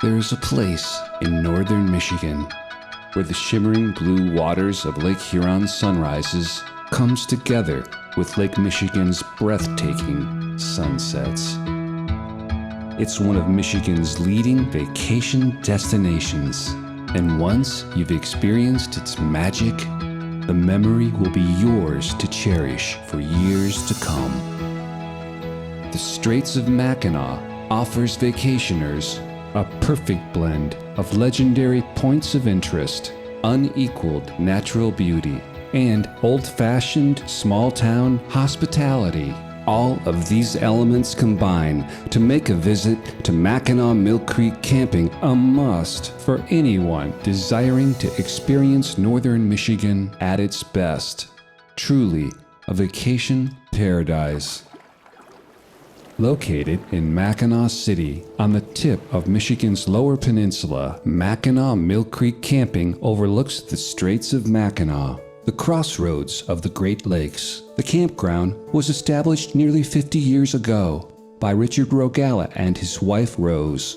There is a place in northern Michigan where the shimmering blue waters of Lake Huron's sunrises comes together with Lake Michigan's breathtaking sunsets. It's one of Michigan's leading vacation destinations, and once you've experienced its magic, the memory will be yours to cherish for years to come. The Straits of Mackinac offers vacationers a perfect blend of legendary points of interest, unequaled natural beauty, and old-fashioned small-town hospitality. All of these elements combine to make a visit to Mackinaw Mill Creek Camping a must for anyone desiring to experience northern Michigan at its best. Truly a vacation paradise. Located in Mackinaw City, on the tip of Michigan's Lower Peninsula, Mackinaw Mill Creek Camping overlooks the Straits of Mackinac, the crossroads of the Great Lakes. The campground was established nearly 50 years ago by Richard Rogala and his wife Rose.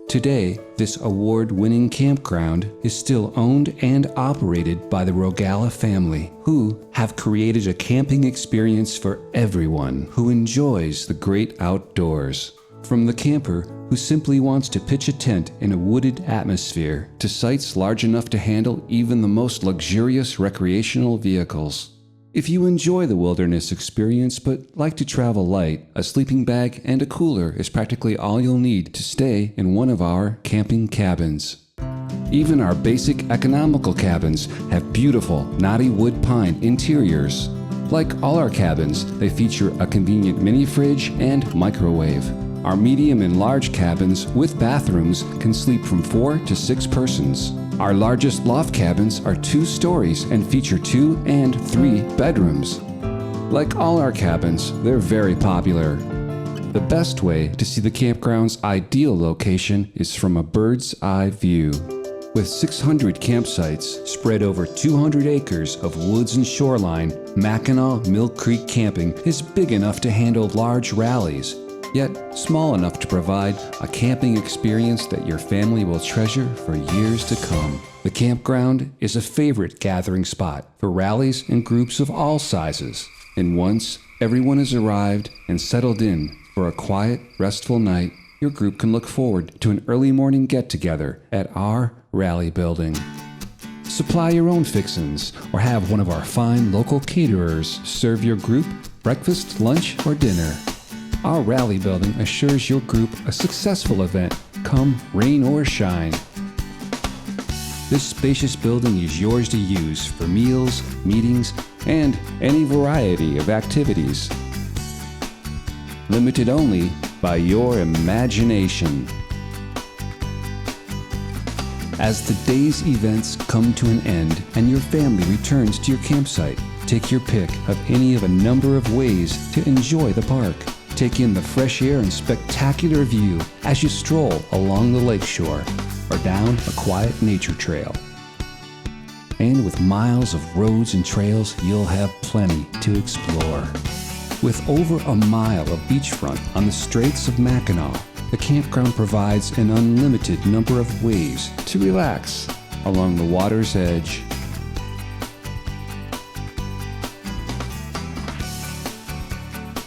Today, this award-winning campground is still owned and operated by the Rogala family, who have created a camping experience for everyone who enjoys the great outdoors. From the camper who simply wants to pitch a tent in a wooded atmosphere to sites large enough to handle even the most luxurious recreational vehicles. If you enjoy the wilderness experience but like to travel light, a sleeping bag and a cooler is practically all you'll need to stay in one of our camping cabins. Even our basic economical cabins have beautiful knotty wood pine interiors. Like all our cabins, they feature a convenient mini fridge and microwave. Our medium and large cabins with bathrooms can sleep from 4 to 6 persons. Our largest loft cabins are 2 stories and feature 2 and 3 bedrooms. Like all our cabins, they're very popular. The best way to see the campground's ideal location is from a bird's eye view. With 600 campsites spread over 200 acres of woods and shoreline, Mackinaw Mill Creek Camping is big enough to handle large rallies, yet small enough to provide a camping experience that your family will treasure for years to come. The campground is a favorite gathering spot for rallies and groups of all sizes. And once everyone has arrived and settled in for a quiet, restful night, your group can look forward to an early morning get-together at our rally building. Supply your own fixins or have one of our fine local caterers serve your group breakfast, lunch, or dinner. Our rally building assures your group a successful event, come rain or shine. This spacious building is yours to use for meals, meetings, and any variety of activities. Limited only by your imagination. As the day's events come to an end and your family returns to your campsite, take your pick of any of a number of ways to enjoy the park. Take in the fresh air and spectacular view as you stroll along the lakeshore or down a quiet nature trail. And with miles of roads and trails, you'll have plenty to explore. With over a mile of beachfront on the Straits of Mackinac, the campground provides an unlimited number of ways to relax along the water's edge.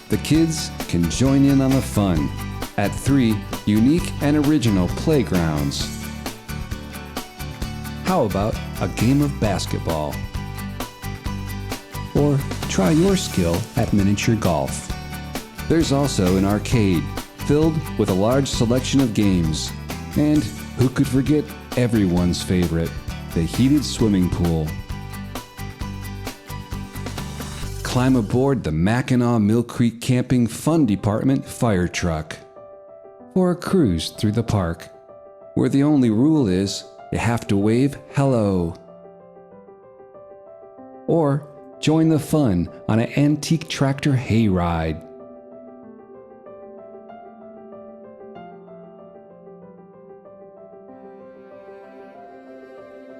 The kids can join in on the fun at 3 unique and original playgrounds. How about a game of basketball? Or try your skill at miniature golf. There's also an arcade filled with a large selection of games. And who could forget everyone's favorite, the heated swimming pool. Climb aboard the Mackinaw Mill Creek Camping Fun Department fire truck for a cruise through the park, where the only rule is you have to wave hello. Or join the fun on an antique tractor hayride.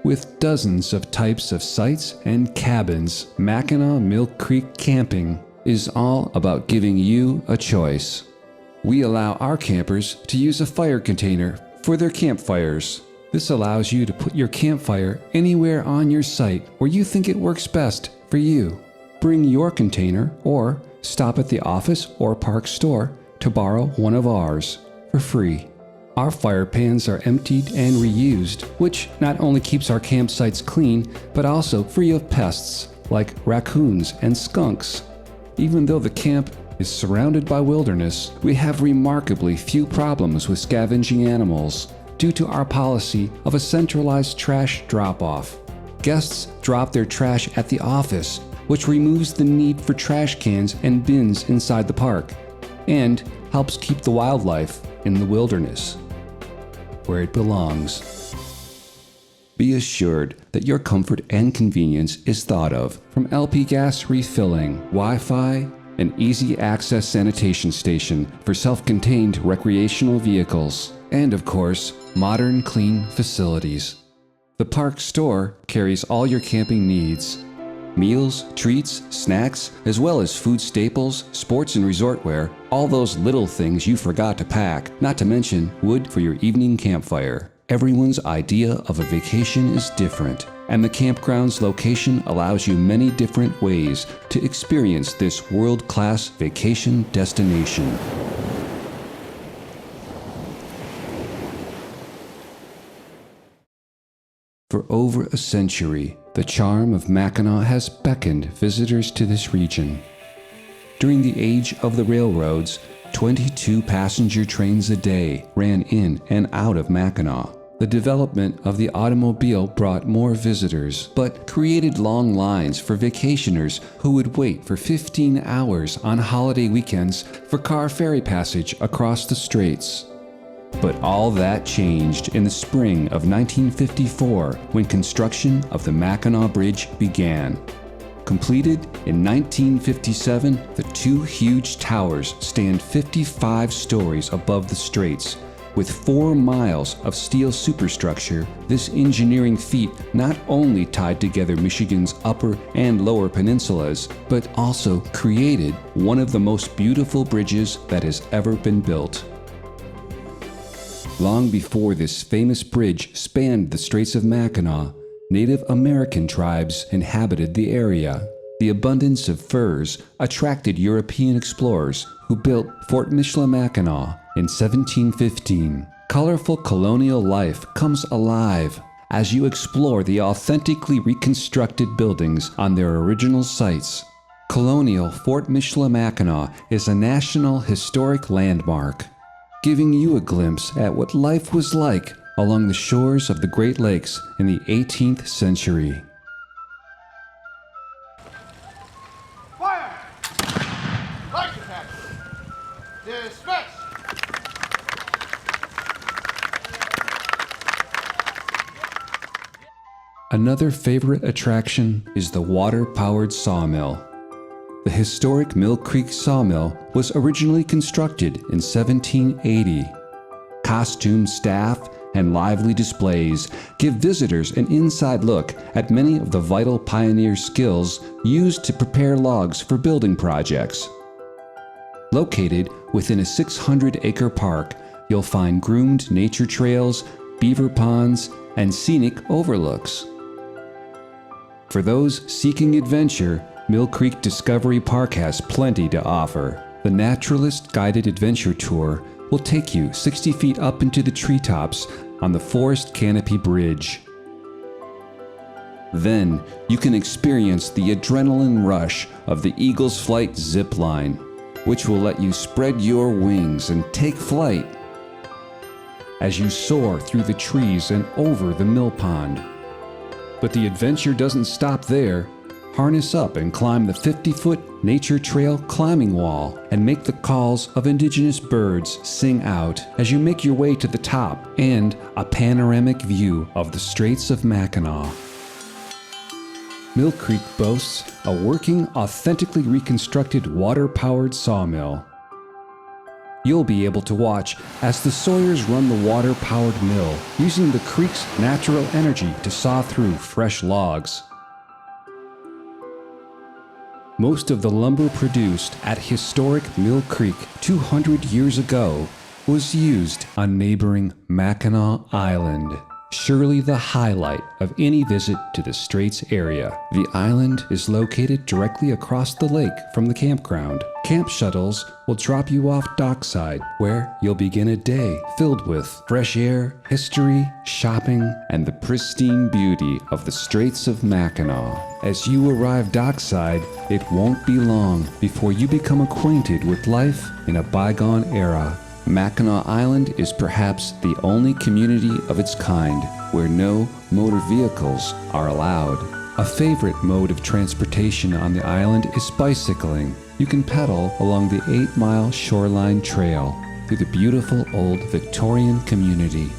With dozens of types of sites and cabins, Mackinaw Mill Creek Camping is all about giving you a choice. We allow our campers to use a fire container for their campfires. This allows you to put your campfire anywhere on your site where you think it works best for you. Bring your container or stop at the office or park store to borrow one of ours for free. Our fire pans are emptied and reused, which not only keeps our campsites clean, but also free of pests like raccoons and skunks. Even though the camp is surrounded by wilderness, we have remarkably few problems with scavenging animals due to our policy of a centralized trash drop-off. Guests drop their trash at the office, which removes the need for trash cans and bins inside the park, and helps keep the wildlife in the wilderness, where it belongs. Be assured that your comfort and convenience is thought of, from LP gas refilling, Wi-Fi, an easy access sanitation station for self-contained recreational vehicles, and of course, modern clean facilities. The park store carries all your camping needs: meals, treats, snacks, as well as food staples, sports and resort wear, all those little things you forgot to pack, not to mention wood for your evening campfire. Everyone's idea of a vacation is different, and the campground's location allows you many different ways to experience this world-class vacation destination. For over a century, the charm of Mackinaw has beckoned visitors to this region. During the age of the railroads, 22 passenger trains a day ran in and out of Mackinaw. The development of the automobile brought more visitors, but created long lines for vacationers who would wait for 15 hours on holiday weekends for car ferry passage across the straits. But all that changed in the spring of 1954 when construction of the Mackinaw Bridge began. Completed in 1957, the two huge towers stand 55 stories above the straits. With 4 miles of steel superstructure, this engineering feat not only tied together Michigan's upper and lower peninsulas, but also created one of the most beautiful bridges that has ever been built. Long before this famous bridge spanned the Straits of Mackinac, Native American tribes inhabited the area. The abundance of furs attracted European explorers who built Fort Michilimackinac in 1715. Colorful colonial life comes alive as you explore the authentically reconstructed buildings on their original sites. Colonial Fort Michilimackinac is a National Historic Landmark, giving you a glimpse at what life was like along the shores of the Great Lakes in the 18th century. Fire! Light attack! Dismiss! Another favorite attraction is the water-powered sawmill. The historic Mill Creek Sawmill was originally constructed in 1780. Costumed staff and lively displays give visitors an inside look at many of the vital pioneer skills used to prepare logs for building projects. Located within a 600-acre park, you'll find groomed nature trails, beaver ponds, and scenic overlooks. For those seeking adventure, Mill Creek Discovery Park has plenty to offer. The Naturalist Guided Adventure Tour will take you 60 feet up into the treetops on the Forest Canopy Bridge. Then you can experience the adrenaline rush of the Eagle's Flight zip line, which will let you spread your wings and take flight as you soar through the trees and over the mill pond. But the adventure doesn't stop there. Harness up and climb the 50-foot nature trail climbing wall and make the calls of indigenous birds sing out as you make your way to the top and a panoramic view of the Straits of Mackinac. Mill Creek boasts a working, authentically reconstructed water-powered sawmill. You'll be able to watch as the sawyers run the water-powered mill, using the creek's natural energy to saw through fresh logs. Most of the lumber produced at historic Mill Creek 200 years ago was used on neighboring Mackinac Island. Surely the highlight of any visit to the Straits area. The island is located directly across the lake from the campground. Camp shuttles will drop you off dockside, where you'll begin a day filled with fresh air, history, shopping, and the pristine beauty of the Straits of Mackinac. As you arrive dockside, it won't be long before you become acquainted with life in a bygone era. Mackinac Island is perhaps the only community of its kind where no motor vehicles are allowed. A favorite mode of transportation on the island is bicycling. You can pedal along the 8-mile shoreline trail through the beautiful old Victorian community.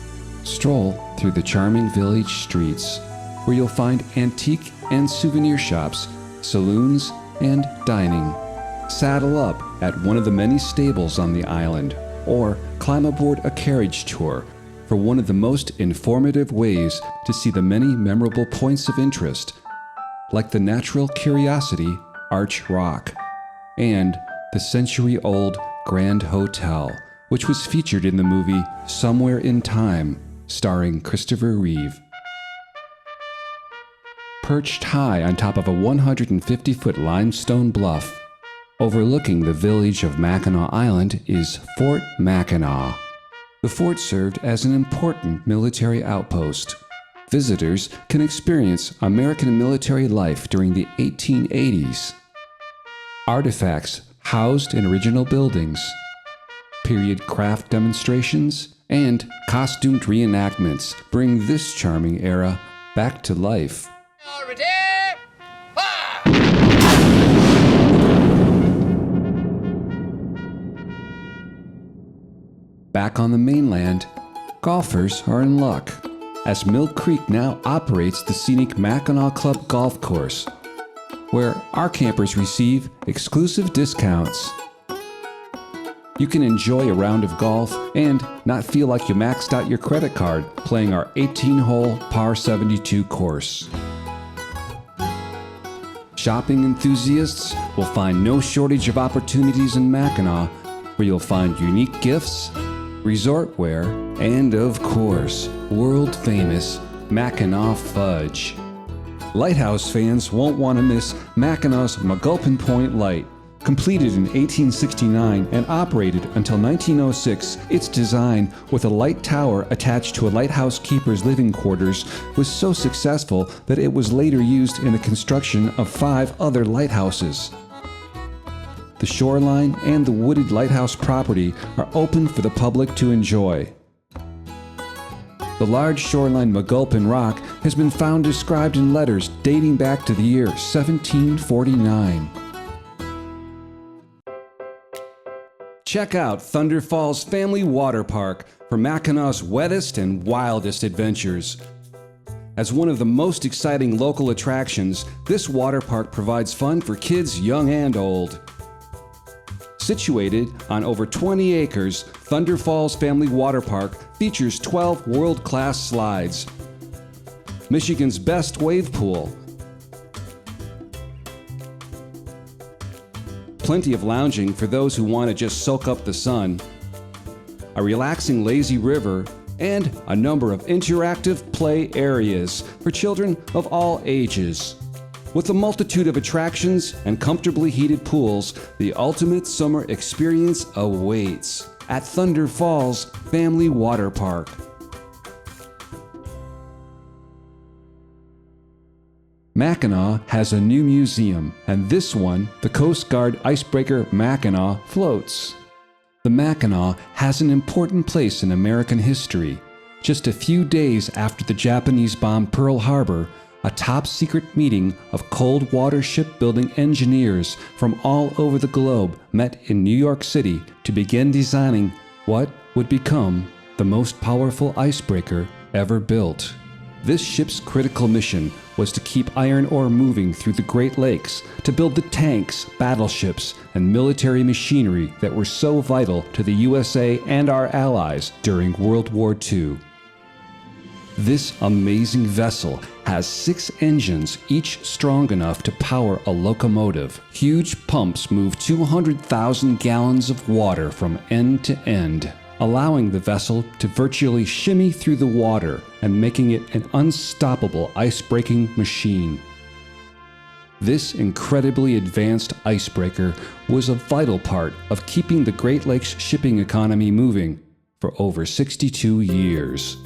Stroll through the charming village streets, where you'll find antique and souvenir shops, saloons, and dining. Saddle up at one of the many stables on the island, or climb aboard a carriage tour for one of the most informative ways to see the many memorable points of interest, like the natural curiosity Arch Rock and the century-old Grand Hotel, which was featured in the movie Somewhere in Time, starring Christopher Reeve. Perched high on top of a 150-foot limestone bluff, overlooking the village of Mackinac Island is Fort Mackinaw. The fort served as an important military outpost. Visitors can experience American military life during the 1880s. Artifacts housed in original buildings, period craft demonstrations, and costumed reenactments bring this charming era back to life. Ready? Back on the mainland, golfers are in luck, as Mill Creek now operates the scenic Mackinac Club Golf Course, where our campers receive exclusive discounts. You can enjoy a round of golf and not feel like you maxed out your credit card playing our 18-hole par 72 course. Shopping enthusiasts will find no shortage of opportunities in Mackinac, where you'll find unique gifts, resort wear, and of course, world-famous Mackinac fudge. Lighthouse fans won't want to miss Mackinaw's McGulpin Point Light. Completed in 1869 and operated until 1906, its design with a light tower attached to a lighthouse keeper's living quarters was so successful that it was later used in the construction of 5 other lighthouses. The shoreline and the wooded lighthouse property are open for the public to enjoy. The large shoreline McGulpin Rock has been found described in letters dating back to the year 1749. Check out Thunder Falls Family Water Park for Mackinaw's wettest and wildest adventures. As one of the most exciting local attractions, this water park provides fun for kids young and old. Situated on over 20 acres, Thunder Falls Family Water Park features 12 world-class slides, Michigan's best wave pool, plenty of lounging for those who want to just soak up the sun, a relaxing lazy river, and a number of interactive play areas for children of all ages. With a multitude of attractions and comfortably heated pools, the ultimate summer experience awaits at Thunder Falls Family Water Park. Mackinac has a new museum, and this one, the Coast Guard icebreaker Mackinac, floats. The Mackinac has an important place in American history. Just a few days after the Japanese bombed Pearl Harbor, a top-secret meeting of cold water shipbuilding engineers from all over the globe met in New York City to begin designing what would become the most powerful icebreaker ever built. This ship's critical mission was to keep iron ore moving through the Great Lakes, to build the tanks, battleships, and military machinery that were so vital to the USA and our allies during World War II. This amazing vessel has 6 engines, each strong enough to power a locomotive. Huge pumps move 200,000 gallons of water from end to end, allowing the vessel to virtually shimmy through the water and making it an unstoppable ice-breaking machine. This incredibly advanced icebreaker was a vital part of keeping the Great Lakes shipping economy moving for over 62 years.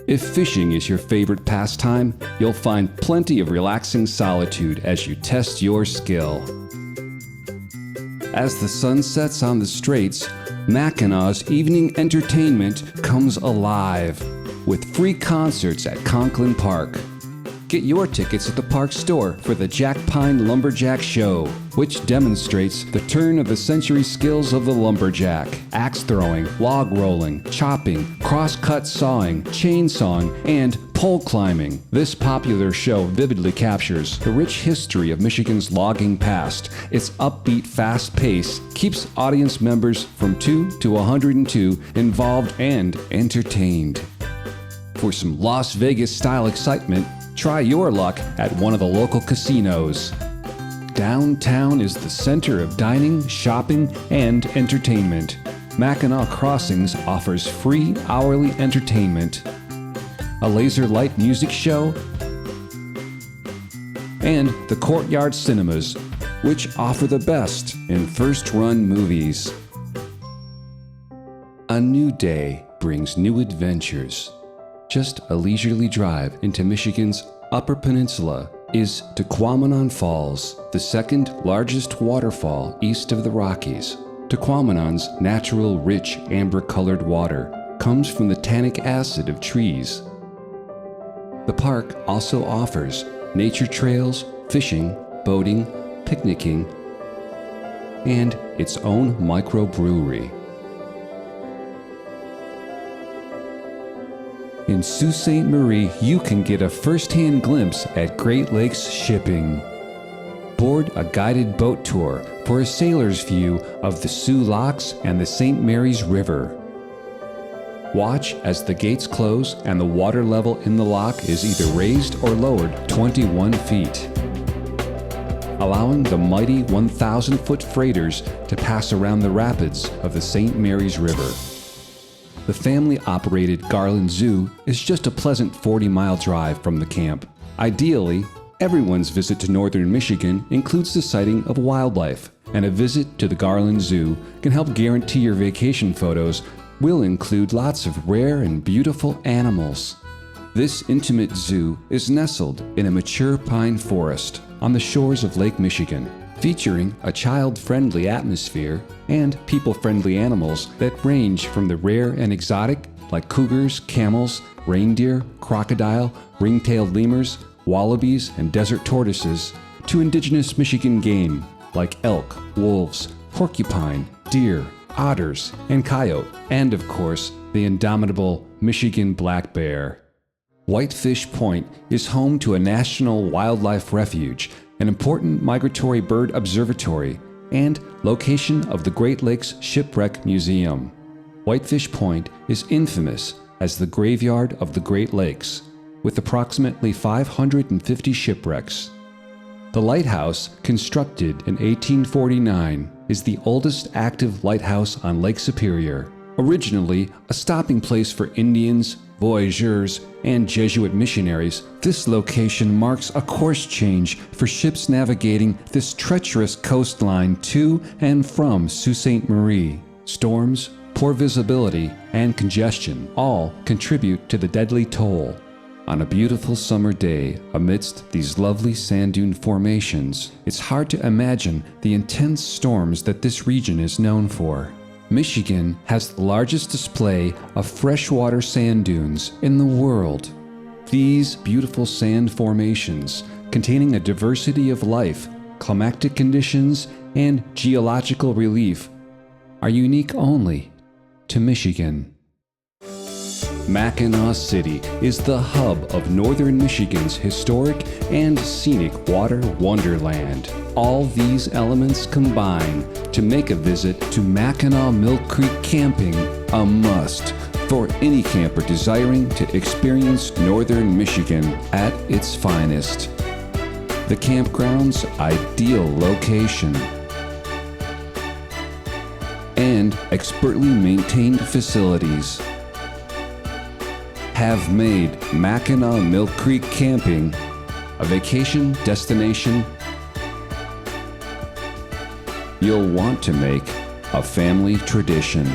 If fishing is your favorite pastime, you'll find plenty of relaxing solitude as you test your skill. As the sun sets on the straits, Mackinaw's evening entertainment comes alive with free concerts at Conklin Park. Get your tickets at the park store for the Jack Pine Lumberjack Show, which demonstrates the turn-of-the-century skills of the lumberjack: axe throwing, log rolling, chopping, cross-cut sawing, chainsawing, and pole climbing. This popular show vividly captures the rich history of Michigan's logging past. Its upbeat, fast pace keeps audience members from 2 to 102 involved and entertained. For some Las Vegas-style excitement, try your luck at one of the local casinos. Downtown is the center of dining, shopping, and entertainment. Mackinaw Crossings offers free hourly entertainment, a laser light music show, and the Courtyard Cinemas, which offer the best in first-run movies. A new day brings new adventures. Just a leisurely drive into Michigan's Upper Peninsula is Tequamanon Falls, the second largest waterfall east of the Rockies. Tequamanon's natural, rich, amber-colored water comes from the tannic acid of trees. The park also offers nature trails, fishing, boating, picnicking, and its own microbrewery. In Sault Ste. Marie, you can get a first-hand glimpse at Great Lakes shipping. Board a guided boat tour for a sailor's view of the Soo Locks and the St. Mary's River. Watch as the gates close and the water level in the lock is either raised or lowered 21 feet, allowing the mighty 1,000-foot freighters to pass around the rapids of the St. Mary's River. The family-operated Garland Zoo is just a pleasant 40-mile drive from the camp. Ideally, everyone's visit to northern Michigan includes the sighting of wildlife, and a visit to the Garland Zoo can help guarantee your vacation photos will include lots of rare and beautiful animals. This intimate zoo is nestled in a mature pine forest on the shores of Lake Michigan, featuring a child-friendly atmosphere and people-friendly animals that range from the rare and exotic, like cougars, camels, reindeer, crocodile, ring-tailed lemurs, wallabies, and desert tortoises, to indigenous Michigan game, like elk, wolves, porcupine, deer, otters, and coyote, and of course, the indomitable Michigan black bear. Whitefish Point is home to a national wildlife refuge, an important migratory bird observatory, and location of the Great Lakes Shipwreck Museum. Whitefish Point is infamous as the graveyard of the Great Lakes, with approximately 550 shipwrecks. The lighthouse, constructed in 1849, is the oldest active lighthouse on Lake Superior. Originally a stopping place for Indians, voyageurs, and Jesuit missionaries, this location marks a course change for ships navigating this treacherous coastline to and from Sault Ste. Marie. Storms, poor visibility, and congestion all contribute to the deadly toll. On a beautiful summer day, amidst these lovely sand dune formations, it's hard to imagine the intense storms that this region is known for. Michigan has the largest display of freshwater sand dunes in the world. These beautiful sand formations, containing a diversity of life, climatic conditions, and geological relief, are unique only to Michigan. Mackinaw City is the hub of northern Michigan's historic and scenic water wonderland. All these elements combine to make a visit to Mackinaw Mill Creek Camping a must for any camper desiring to experience northern Michigan at its finest. The campground's ideal location and expertly maintained facilities have made Mackinaw Mill Creek Camping a vacation destination you'll want to make a family tradition.